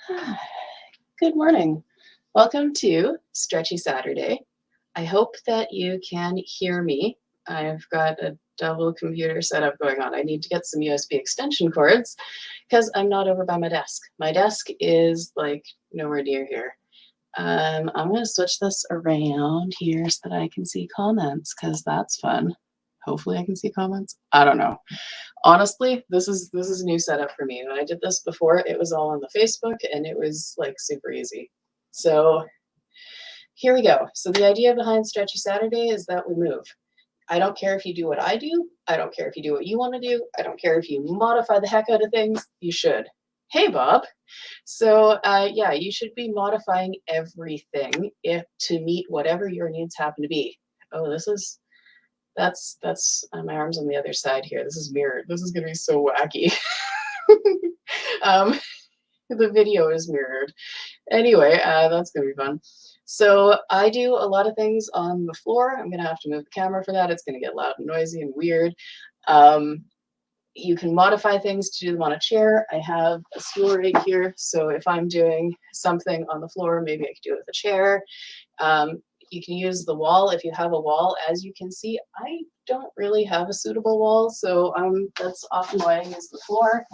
Good morning. Welcome to Stretchy Saturday. I hope that you can hear me. I've got a double computer setup going on. I need to get some USB extension cords because I'm not over by my desk. My desk is like nowhere near here. I'm going to switch this around here so that I can see comments because that's fun. Hopefully I can see comments. I don't know. Honestly, this is a new setup for me. When I did this before, it was all on the Facebook and it was like super easy. So here we go. So the idea behind Stretchy Saturday is that we move. I don't care if you do what I do. I don't care if you do what you want to do. I don't care if you modify the heck out of things. You should. Hey, Bob. So yeah, you should be modifying everything to meet whatever your needs happen to be. Oh, that's my arm's on the other side here. This is mirrored. This is gonna be so wacky. um, the video is mirrored. Anyway, that's gonna be fun. So I do a lot of things on the floor. I'm gonna have to move the camera for that. It's gonna get loud and noisy and weird. You can modify things to do them on a chair. I have a stool right here, so if I'm doing something on the floor, maybe I could do it with a chair. You can use the wall if you have a wall. As you can see, I don't really have a suitable wall, so that's often why I use the floor.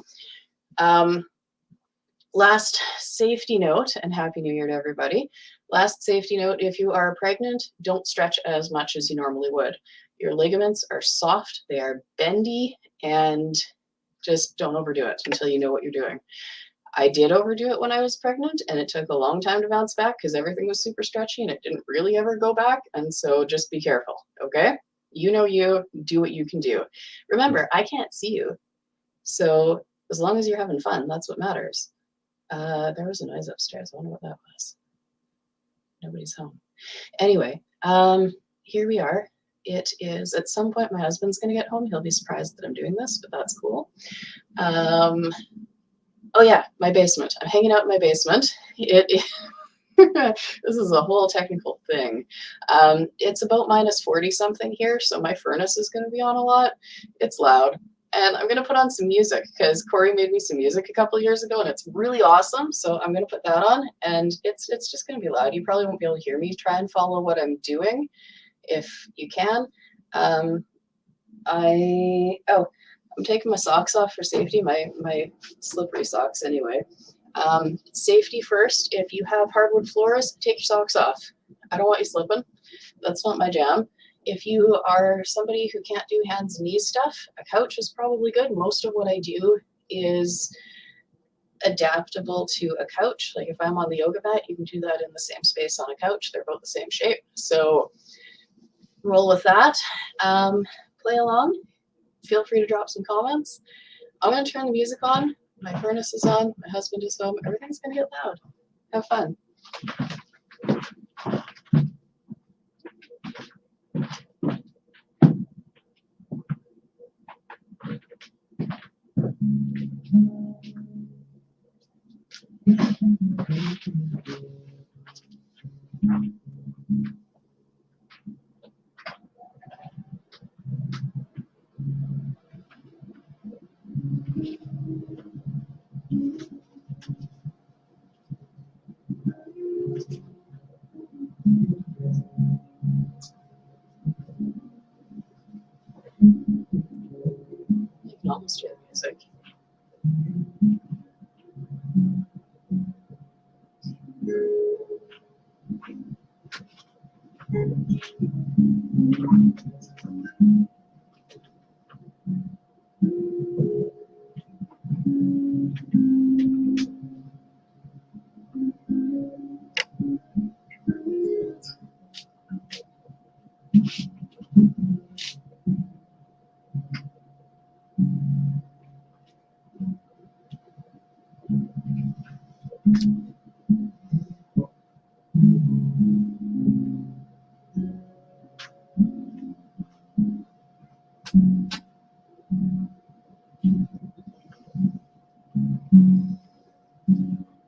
Last safety note, and Happy New Year to everybody. Last safety note, if you are pregnant, don't stretch as much as you normally would. Your ligaments are soft, they are bendy, and just don't overdo it until you know what you're doing. I did overdo it when I was pregnant, and it took a long time to bounce back because everything was super stretchy and it didn't really ever go back. And so just be careful, okay? You know you, do what you can do. Remember, I can't see you. So as long as you're having fun, that's what matters. There was a noise upstairs. I wonder what that was. Nobody's home. Anyway, here we are. It is, at some point, my husband's going to get home. He'll be surprised that I'm doing this, but that's cool. Oh yeah, my basement. I'm hanging out in my basement. This is a whole technical thing. It's about minus 40 something here, so my furnace is going to be on a lot. It's loud. And I'm going to put on some music because Corey made me some music a couple years ago and it's really awesome. So I'm going to put that on and it's just going to be loud. You probably won't be able to hear me. Try and follow what I'm doing if you can. I'm taking my socks off for safety, my slippery socks anyway. Safety first. If you have hardwood floors, take your socks off. I don't want you slipping. That's not my jam. If you are somebody who can't do hands and knees stuff, a couch is probably good. Most of what I do is adaptable to a couch. Like if I'm on the yoga mat, you can do that in the same space on a couch. They're both the same shape. So roll with that. Play along. Feel free to drop some comments. I'm going to turn the music on. My furnace is on. My husband is home. Everything's going to get loud. Have fun. You can almost hear the music.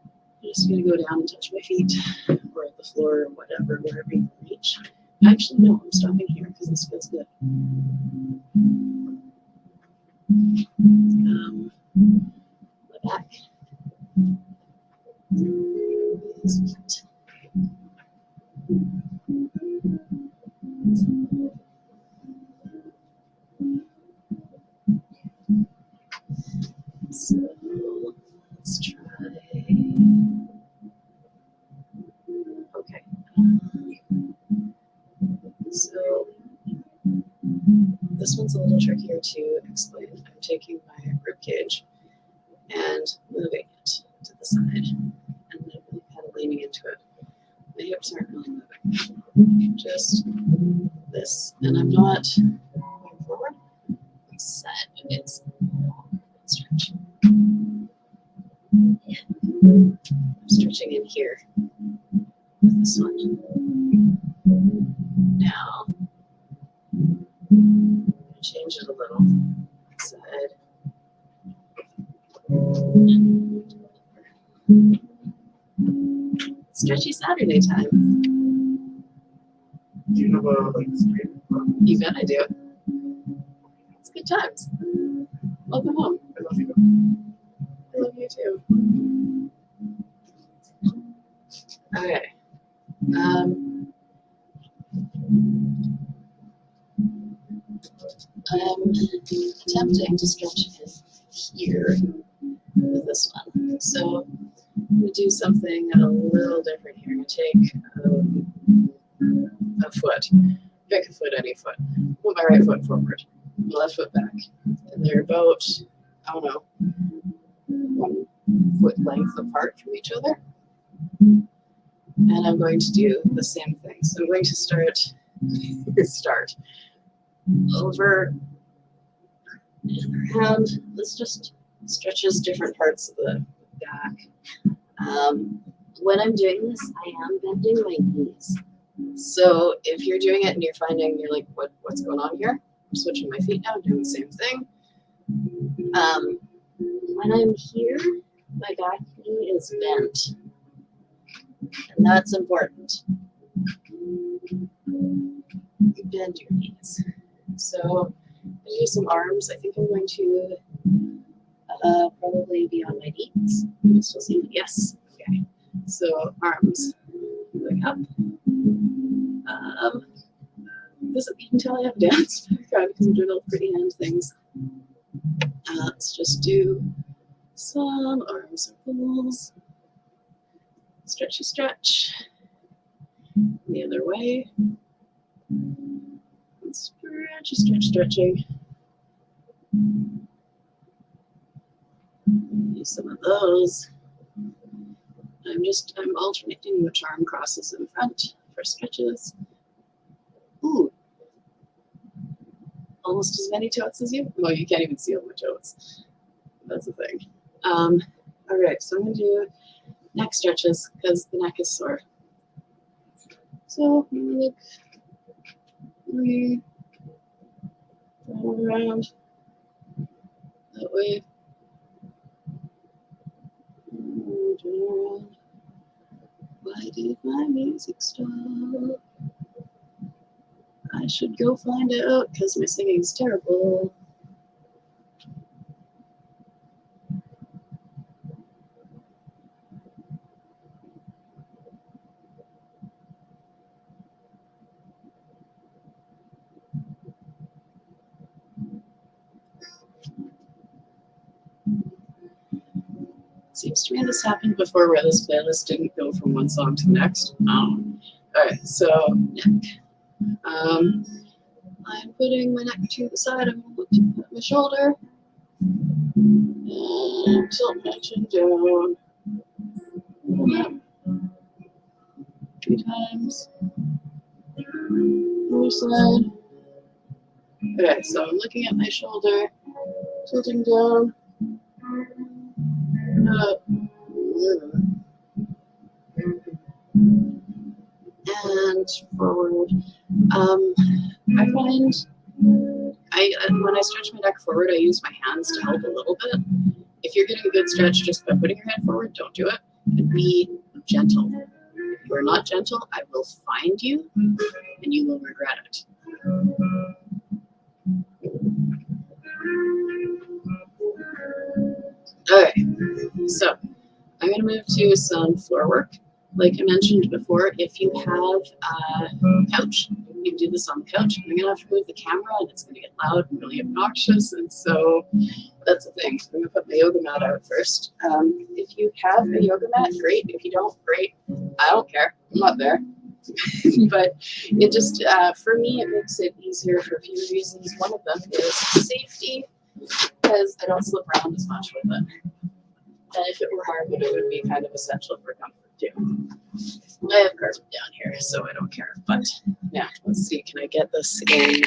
I'm just going to go down and touch my feet or the floor or whatever, wherever you can reach. Actually, no, I'm stopping here because this feels good. My back. So let's try. Okay. So this one's a little trickier to explain. I'm taking my rib cage and moving it to the side, and then really kind of leaning into it. My hips aren't really moving, just this, and I'm not going forward. I'm set. It's stretch. I'm stretching in here with this one. Now, change it a little. Side. Stretchy Saturday time. Do you have a screen? You bet I do. It's good times. Welcome home. I love you. I love you too. Okay. I'm attempting to stretch it here with this one. So I'm going to do something a little different here. I'm going to take a foot, pick a foot, any foot, put my right foot forward, my left foot back. And they're about, I don't know, 1 foot length apart from each other. And I'm going to do the same thing. So I'm going to start over and around. This just stretches different parts of the back. When I'm doing this, I am bending my knees. So if you're doing it and you're finding you're like, what's going on here? I'm switching my feet now, doing the same thing. When I'm here, my back knee is bent. And that's important. Bend your knees. So I do some arms. I think I'm going to probably be on my knees. Still see? Yes. Okay. So arms going up. You can tell I have dance background because I'm doing all pretty hand things. Let's just do some arm circles. Stretchy stretch. The other way. And stretchy stretch stretching. Use some of those. I'm alternating which arm crosses in front for stretches. Ooh. Almost as many totes as you? Well, you can't even see all my totes. That's the thing. All right, so I'm going to do neck stretches because the neck is sore. So look, roll around that way. Turn around. Why did my music stop? I should go find out because my singing is terrible. Seems to me this happened before where this playlist didn't go from one song to the next. Alright, so neck. I'm putting my neck to the side. I'm looking at my shoulder. And tilt my chin down. A few times. Other side. Okay, so I'm looking at my shoulder, tilting down, up, and forward. I find when I stretch my neck forward, I use my hands to help a little bit. If you're getting a good stretch just by putting your head forward, don't do it. And be gentle. If you're not gentle, I will find you, and you will regret it. Okay, so I'm going to move to some floor work. Like I mentioned before, if you have a couch, you can do this on the couch. I'm gonna have to move the camera and it's gonna get loud and really obnoxious, and so that's the thing. I'm gonna put my yoga mat out first. If you have a yoga mat, great. If you don't, great. I don't care. I'm not there. But it just, for me, it makes it easier for a few reasons. One of them is safety, because I don't slip around as much with it. And if it were hard, it would be kind of essential for comfort too. I have carpet down here, so I don't care. But yeah, let's see. Can I get this in?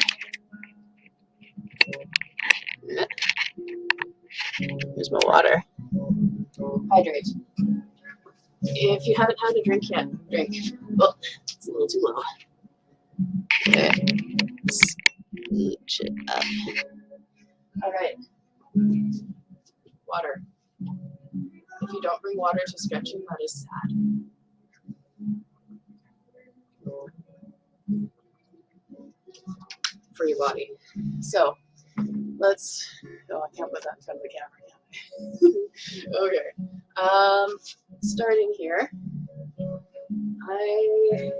Here's my water. Hydrate. If you haven't had a drink yet, drink. Oh, it's a little too low. Okay. Scooch it up. All right. Water. If you don't bring water to stretching, that is sad. For your body. So let's, oh, I can't put that in front of the camera. Okay. Starting here, I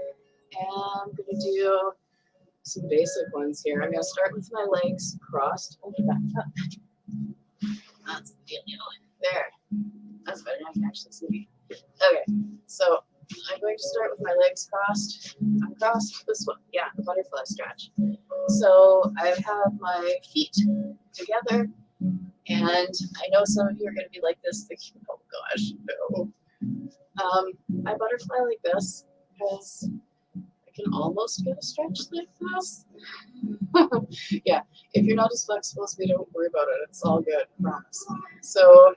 am going to do some basic ones here. I'm going to start with my legs crossed. Hold it back up. That's the deal. There. That's better. Now I can actually see. Okay. So I'm going to start with my legs crossed. I'm crossed this one. Yeah, the butterfly stretch. So I have my feet together, and I know some of you are going to be like this, thinking, oh gosh, no. I butterfly like this because I can almost get a stretch like this. Yeah, if you're not as flexible as me, don't worry about it. It's all good, I promise. So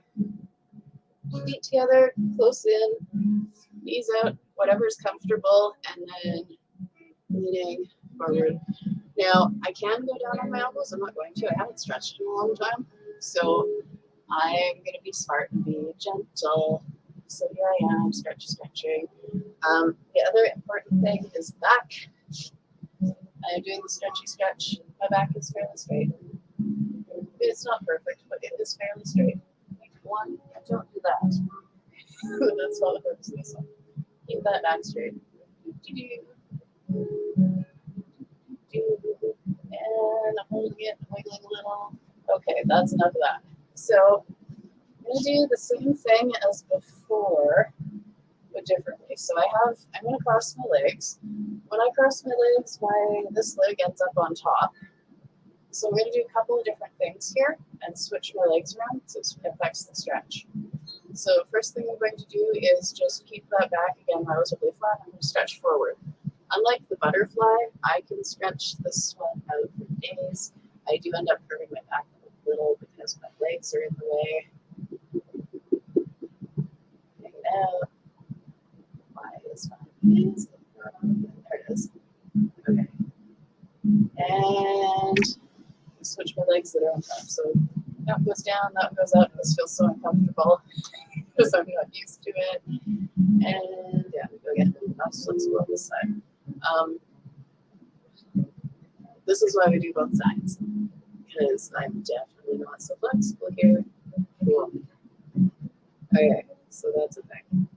feet together, close in, knees out, whatever's comfortable, and then leaning forward. Now, I can go down on my elbows. I'm not going to. I haven't stretched in a long time. So I'm going to be smart and be gentle. So here I am, stretching. The other important thing is back. I am doing the stretchy stretch. My back is fairly straight. It's not perfect, but it is fairly straight. One, don't do that. That's not the purpose of this one. Keep that back straight. And I'm holding it, wiggling a little. Okay, that's enough of that. So I'm going to do the same thing as before, but differently. So I'm going to cross my legs. When I cross my legs, this leg ends up on top. So I'm going to do a couple of different things here and switch my legs around so it affects the stretch. So first thing I'm going to do is just keep that back again relatively flat. I'm going to stretch forward. Unlike the butterfly, I can stretch this one out for days. I do end up curving my back a little because my legs are in the way. Hang out. Why is my hands? There it is. Okay. And switch my legs that are on top. So that goes down, that goes up. This feels so uncomfortable because I'm not used to it. And yeah, go again. I'll flexible on this side. This is why we do both sides, because I'm definitely not so flexible here. Cool. Okay, so that's a thing.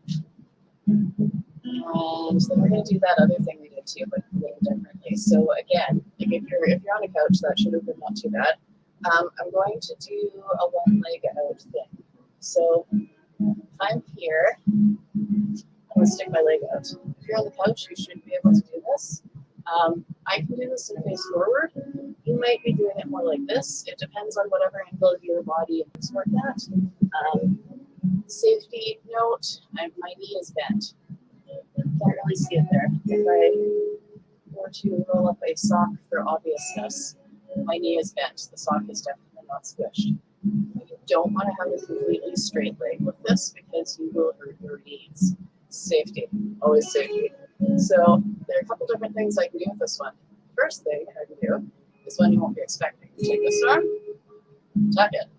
And then we're going to do that other thing we did too, but a little differently. So again, like if you're on a couch, that should have been not too bad. I'm going to do a one leg out thing. So I'm here. I'm going to stick my leg out. If you're on the couch, you should be able to do this. I can do this in face forward. You might be doing it more like this. It depends on whatever angle of your body is worked at. Safety note, my knee is bent. Can't really see it there. If I were to roll up a sock for obviousness, my knee is bent. The sock is definitely not squished. You don't want to have a completely straight leg with this because you will hurt your knees. Safety, always safety. So there are a couple different things I can do with this one. First thing I can do is one you won't be expecting. Take this arm, tuck it.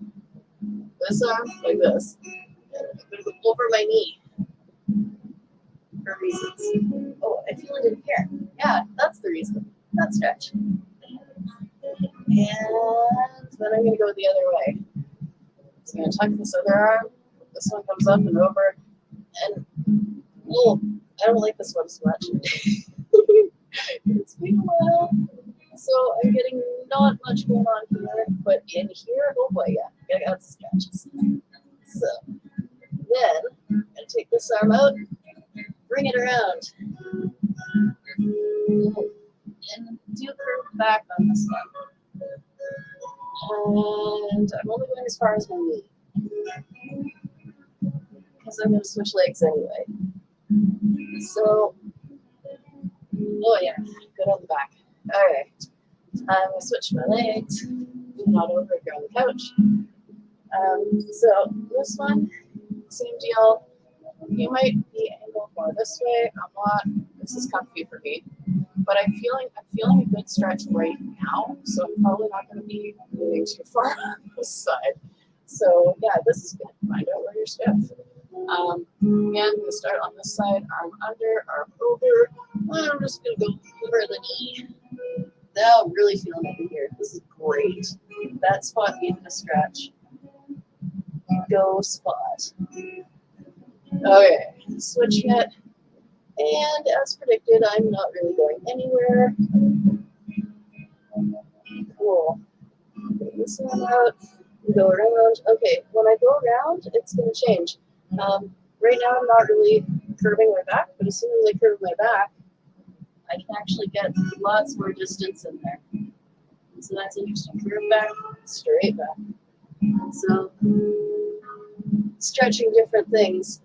This arm, like this. Over my knee. For reasons. Oh, I feel it in here. Yeah, that's the reason. That stretch. And then I'm going to go the other way. So I'm going to tuck this other arm. This one comes up and over. And, oh, I don't like this one so much. It's been a while. So I'm getting not much going on here, but in here, oh boy, yeah, I got some scratches. So then I'm gonna take this arm out, bring it around, and do curve back on this one. And I'm only going as far as my knee, because I'm gonna switch legs anyway. So, oh yeah, good on the back. Alright, I'm gonna switch my legs, not over here on the couch. So this one, same deal. You might be angled more this way. I'm not. This is comfy for me, but I'm feeling a good stretch right now. So I'm probably not going to be moving too far on this side. So yeah, this is good. Find out where you're stiff. Again, I'm going to start on this side, arm under, arm over. And I'm just going to go over the knee. Now I'm really feeling it in here. This is great. That spot needed a stretch. Go spot. Okay, switching it. And as predicted, I'm not really going anywhere. Cool. Get this one out. Go around. Okay, when I go around, it's going to change. Right now, I'm not really curving my back, but as soon as I curve my back, I can actually get lots more distance in there. So that's interesting. Curve back, straight back. So, stretching different things.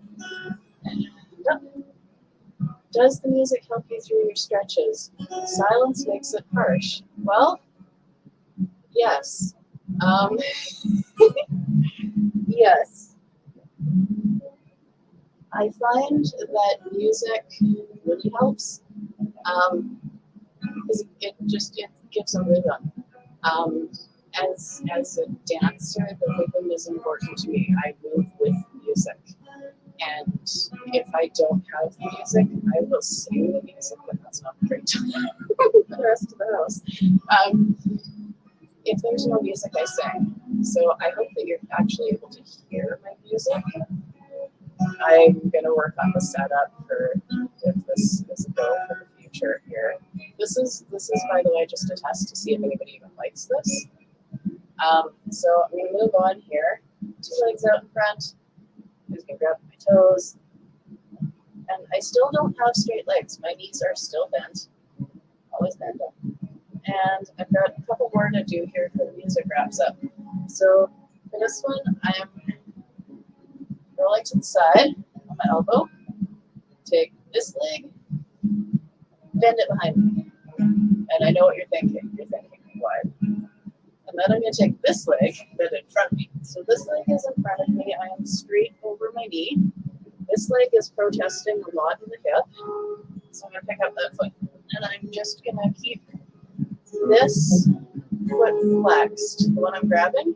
Yep. Does the music help you through your stretches? Silence makes it harsh. Well, yes. Yes. I find that music really helps because it gives a rhythm. As a dancer, the rhythm is important to me. I move with music. And if I don't have the music, I will sing the music, but that's not great for the rest of the house. If there's no music, I sing. So I hope that you're actually able to hear my music. I'm going to work on the setup for if this is a go for the future here. This is, by the way, just a test to see if anybody even likes this. So I'm going to move on here. 2 legs out in front. I'm just going to grab my toes. And I still don't have straight legs. My knees are still bent. Always bent up. And I've got a couple more to do here for the music wraps up. So for this one, I'm rolling to the side on my elbow. Take this leg, bend it behind me. And I know what you're thinking. You're thinking, why? And then I'm going to take this leg, bend it in front of me. So this leg is in front of me. I am straight over my knee. This leg is protesting a lot in the hip. So I'm going to pick up that foot. And I'm just going to keep this foot flexed. The one I'm grabbing,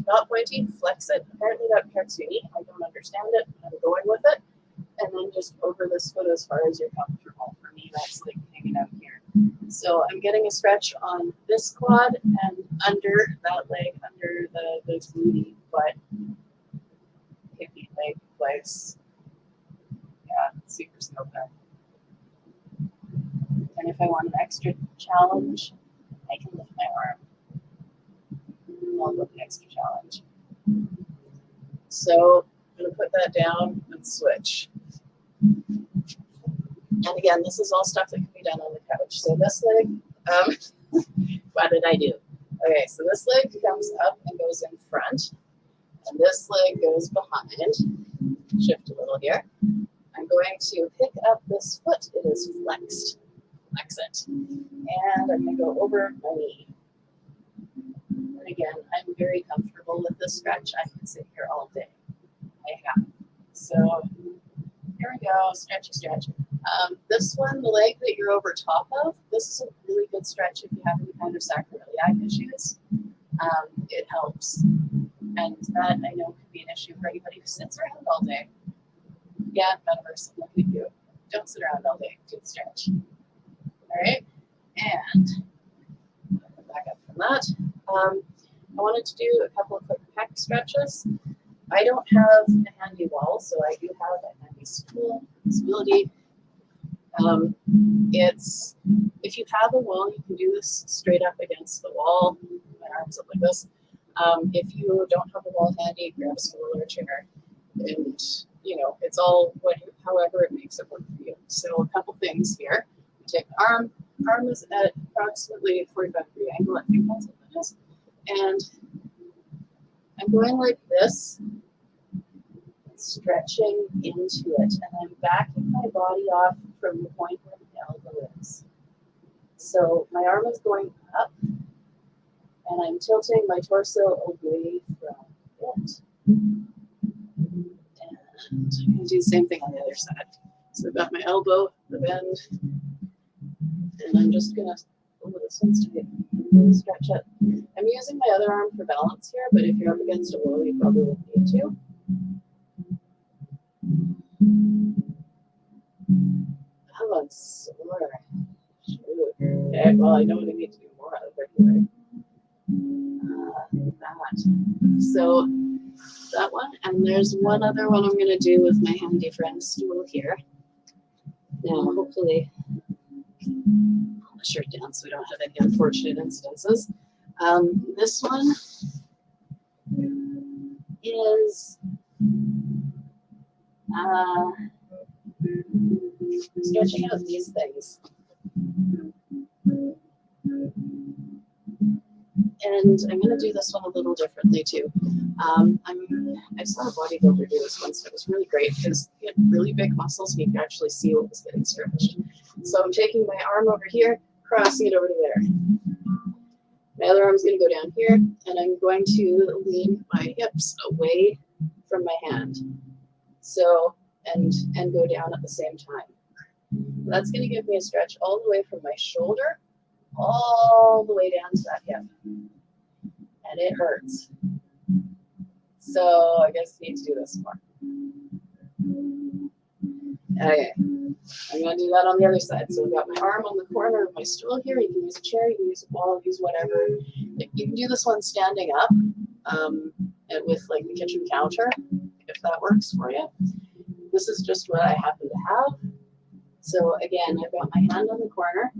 not pointing, flex it. Apparently that hurts your knee. I don't understand it. I'm going with it. And then just over this foot as far as you're comfortable. For me, that's like hanging out here. So I'm getting a stretch on this quad and under that leg, under the glute butt, hippie leg place. Yeah, super slow there. And if I want an extra challenge, I can lift my arm. I'll go the extra challenge. So I'm going to put that down and switch. And again, this is all stuff that can be done on the couch. So this leg, what did I do? Okay, so this leg comes up and goes in front. And this leg goes behind. Shift a little here. I'm going to pick up this foot. It is flexed. Flex it. And I'm going to go over my knee. And again, I'm very comfortable with this stretch. I can sit here all day. I have. So here we go, stretchy stretch. This one, the leg that you're over top of, this is a really good stretch if you have any kind of sacroiliac issues. It helps. And that I know could be an issue for anybody who sits around all day. Yeah, Metaverse, look at you. Don't sit around all day, do the stretch. All right, and back up from that. I wanted to do a couple of quick pec stretches. I don't have a handy wall, so I do have a handy stool, stability. It's, if you have a wall, you can do this straight up against the wall, my arms up like this. If you don't have a wall handy, grab a stool or a chair, and it's all however it makes it work for you. So a couple things here. You take the arm is at approximately a 45-degree angle, I think that's what it is. And I'm going like this, stretching into it, and I'm backing my body off from the point where the elbow is. So my arm is going up, and I'm tilting my torso away from it. And I'm going to do the same thing on the other side. So I've got my elbow, the bend, and I'm just going to, this one's tight, really stretch it. I'm using my other arm for balance here, but if you're up against a wall, you probably won't need to. Oh, I'm sore. Shoot. Okay, well, I know what I need to do more of it anyway. That. So that one, and there's one other one I'm going to do with my handy friend stool here. Now, hopefully, pull the shirt down so we don't have any unfortunate incidences. This one is stretching out these things. And I'm going to do this one a little differently too. I saw a bodybuilder do this once, and it was really great because he had really big muscles and you could actually see what was getting stretched. So I'm taking my arm over here, crossing it over to there. My other arm's going to go down here, and I'm going to lean my hips away from my hand. So, and go down at the same time. That's going to give me a stretch all the way from my shoulder all the way down to that hip. And it hurts. So I guess I need to do this more. Okay, I'm going to do that on the other side. So I've got my arm on the corner of my stool here. You can use a chair, you can use a wall, use whatever. You can do this one standing up and with like the kitchen counter, if that works for you. This is just what I happen to have. So again, I've got my hand on the corner.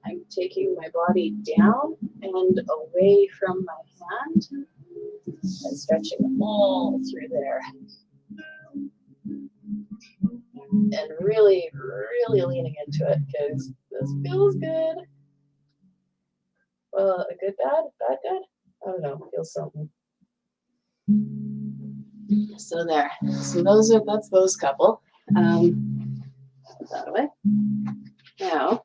I'm taking my body down and away from my hand and stretching all through there. And really, really leaning into it because this feels good. Well, a good, bad, bad, good? I don't know, feels something. So there. So that's those couple. Put that away. Now,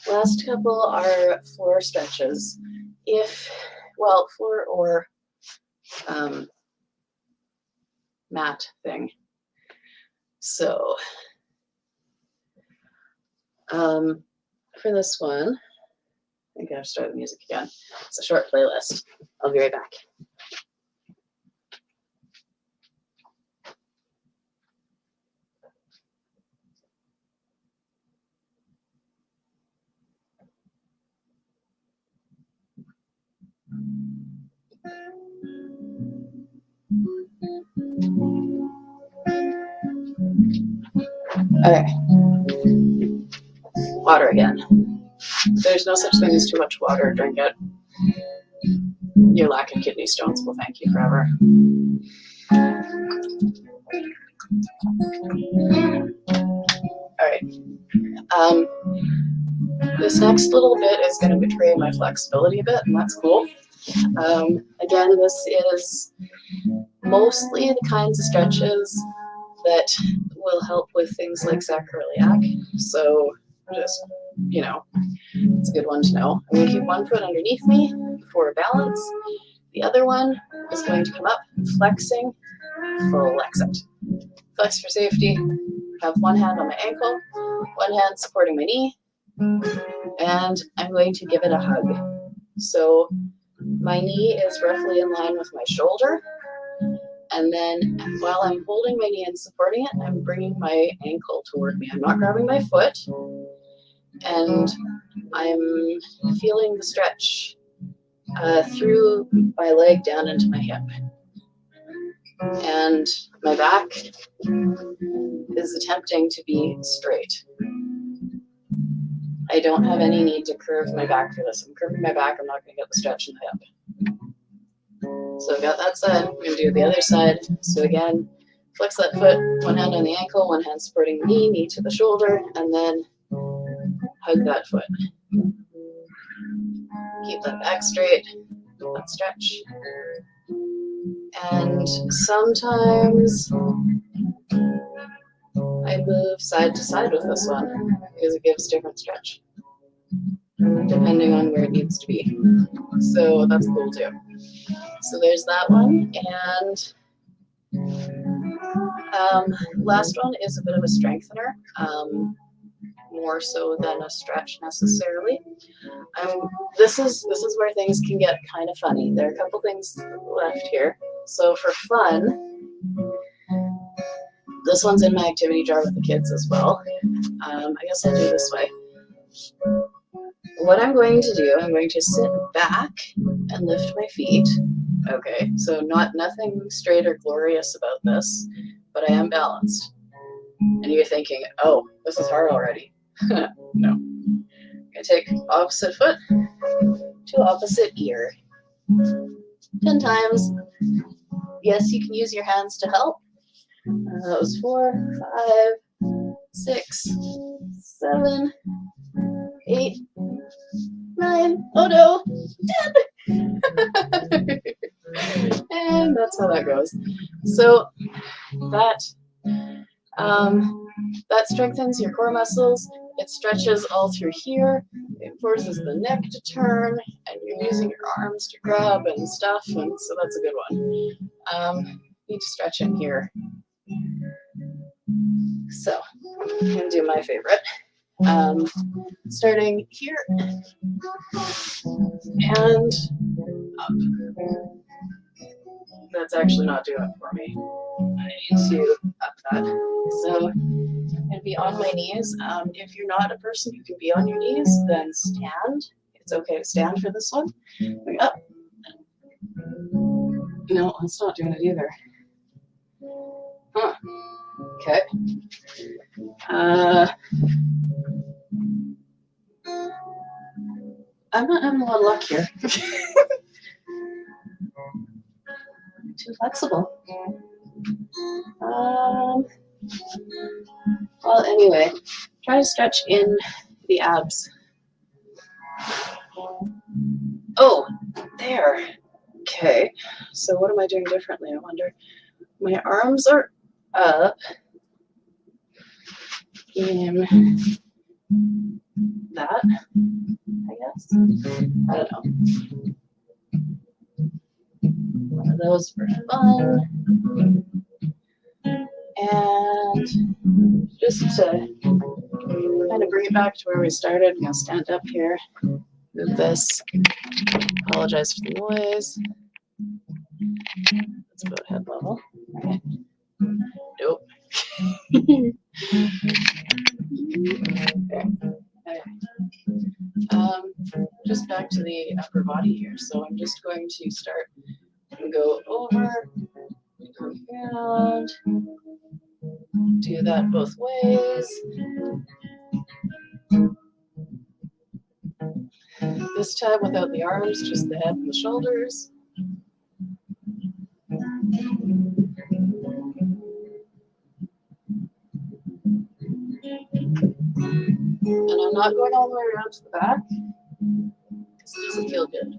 last couple are floor stretches. Floor or mat thing. So, for this one, I think I have to start the music again. It's a short playlist. I'll be right back. Okay. Water again. There's no such thing as too much water. Drink it. Your lack of kidney stones will thank you forever. All right. This next little bit is going to betray my flexibility a bit, and that's cool. Again, this is mostly the kinds of stretches that will help with things like sacroiliac. So just, it's a good one to know. I'm going to keep one foot underneath me for balance. The other one is going to come up, flexing, flex it. Flex for safety. Have one hand on my ankle, one hand supporting my knee, and I'm going to give it a hug. So my knee is roughly in line with my shoulder, and then while I'm holding my knee and supporting it, I'm bringing my ankle toward me. I'm not grabbing my foot, and I'm feeling the stretch through my leg down into my hip. And my back is attempting to be straight. I don't have any need to curve my back for this. I'm curving my back, I'm not going to get the stretch in the hip. So I've got that side, I'm going to do the other side. So again, flex that foot, one hand on the ankle, one hand supporting the knee, knee to the shoulder, and then hug that foot. Keep that back straight, that stretch. And sometimes I move side to side with this one because it gives different stretch depending on where it needs to be. So that's cool too. So there's that one. And last one is a bit of a strengthener, more so than a stretch necessarily. This is where things can get kind of funny. There are a couple things left here. So for fun, this one's in my activity jar with the kids as well. I guess I'll do this way. What I'm going to do, I'm going to sit back and lift my feet. Okay, so nothing straight or glorious about this, but I am balanced. And you're thinking, oh, this is hard already. No. I'm going to take opposite foot to opposite ear. 10 times. Yes, you can use your hands to help. That was 4, 5, 6, 7, 8, 9, oh no, 10. And that's how that goes. So that strengthens your core muscles. It stretches all through here. It forces the neck to turn, and you're using your arms to grab and stuff, and so that's a good one. Need to stretch in here. So I'm gonna do my favorite. Starting here and up. That's actually not doing it for me. I need to up that. So I'm going to be on my knees. If you're not a person who can be on your knees, then stand. It's okay to stand for this one. Going up. No, it's not doing it either. Huh. Okay. I'm not having a lot of luck here. Too flexible. Well, anyway, try to stretch in the abs. Oh, there. Okay. So what am I doing differently, I wonder? My arms are up in that, I guess. I don't know. One of those for fun. And just to kind of bring it back to where we started, I'm going to stand up here, move this, apologize for the noise. That's about head level. Right. Nope. Okay. Just back to the upper body here. So I'm just going to start and go over, go around, do that both ways. This time without the arms, just the head and the shoulders. And I'm not going all the way around to the back because it doesn't feel good.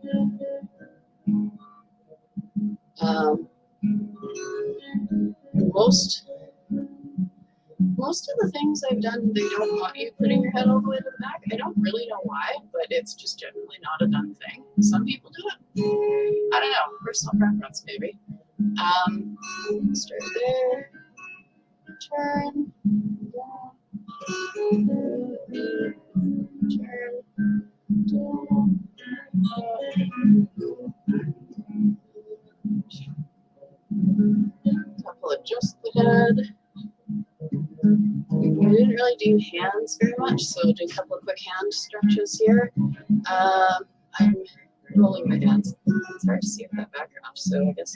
Most of the things I've done, they don't want you putting your head all the way to the back. I don't really know why, but it's just generally not a done thing. Some people do it. I don't know, personal preference maybe. Start there, turn, couple adjust the head. We didn't really do hands very much, so do a couple of quick hand stretches here. I'm rolling my hands. It's hard to see with that background, so I guess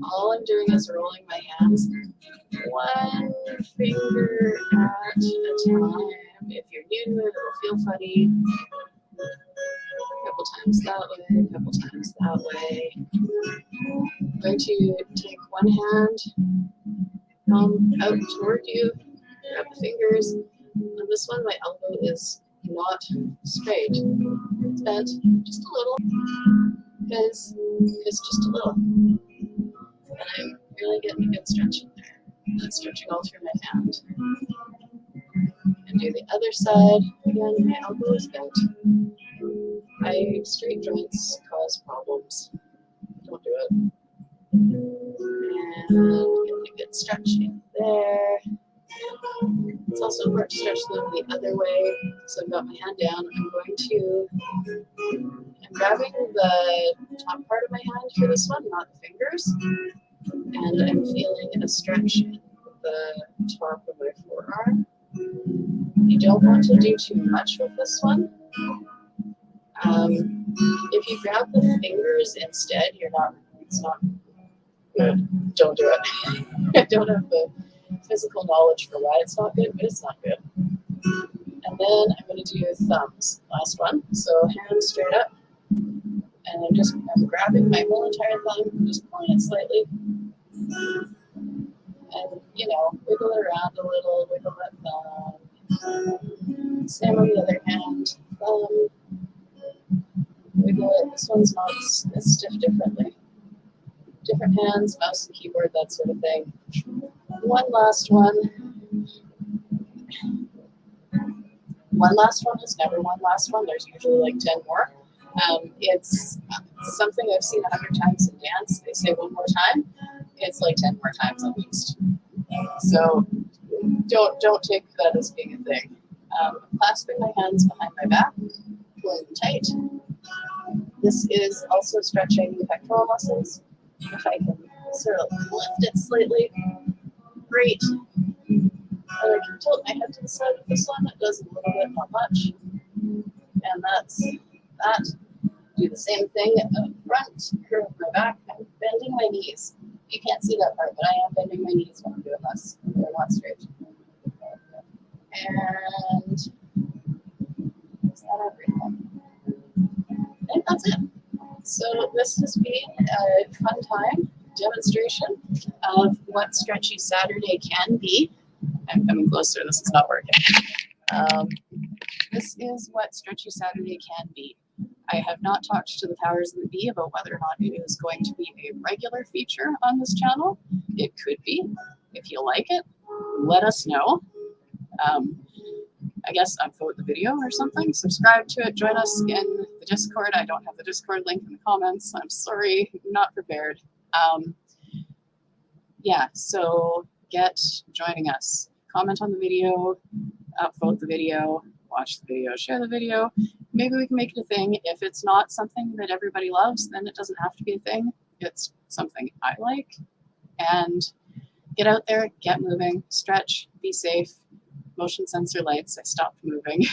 all I'm doing is rolling my hands one finger at a time. If you're new to it, it'll feel funny. A couple times that way, a couple times that way. I'm going to take one hand out toward you, grab the fingers. On this one, my elbow is not straight. It's bent just a little, because it's just a little. And I'm really getting a good stretch in there. That's stretching all through my hand. And do the other side. Again, my elbow is bent. My straight joints cause problems. Don't do it. And get a good stretch in there. It's also important to stretch them the other way. So I've got my hand down. I'm grabbing the top part of my hand for this one, not the fingers. And I'm feeling a stretch in the top of my forearm. You don't want to do too much with this one. If you grab the fingers instead, it's not good. Don't do it. I don't have the physical knowledge for why it's not good, but it's not good. And then I'm going to do thumbs, last one. So hands straight up. And I'm grabbing my whole entire thumb, just pulling it slightly. And, wiggle it around a little, wiggle that thumb. Same on the other hand. Thumb. Wiggle it. This one's not as stiff differently. Different hands, mouse and keyboard, that sort of thing. One last one. One last one is never one last one. There's usually like 10 more. It's something I've seen 100 times in dance. They say one more time. It's like 10 more times at least. So don't take that as being a thing. Clasping my hands behind my back, pulling them tight. This is also stretching the pectoral muscles. If I can sort of lift it slightly, great. And I can tilt my head to the side of this one. It does a little bit, not much. And that's that. Do the same thing at the front, curve my back. I'm bending my knees. You can't see that part, but I am bending my knees when I'm doing this. They're not straight. And is that everything? I think that's it. So this has been a fun time demonstration of what Stretchy Saturday can be. I'm coming closer, this is not working. This is what Stretchy Saturday can be. I have not talked to the powers that be about whether or not it is going to be a regular feature on this channel. It could be. If you like it, let us know. I guess upvote the video or something. Subscribe to it. Join us in the Discord. I don't have the Discord link in the comments. I'm sorry, not prepared. Yeah, so get joining us. Comment on the video, upvote the video, watch the video, share the video. Maybe we can make it a thing. If it's not something that everybody loves, then it doesn't have to be a thing. It's something I like. And get out there, get moving, stretch, be safe. Motion sensor lights, I stopped moving.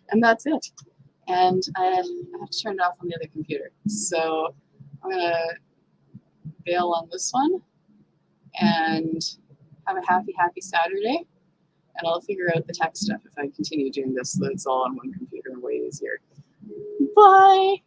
And that's it. And I have to turn it off on the other computer. So I'm gonna bail on this one and have a happy, happy Saturday. And I'll figure out the tech stuff if I continue doing this so that it's all on one computer and way easier. Bye.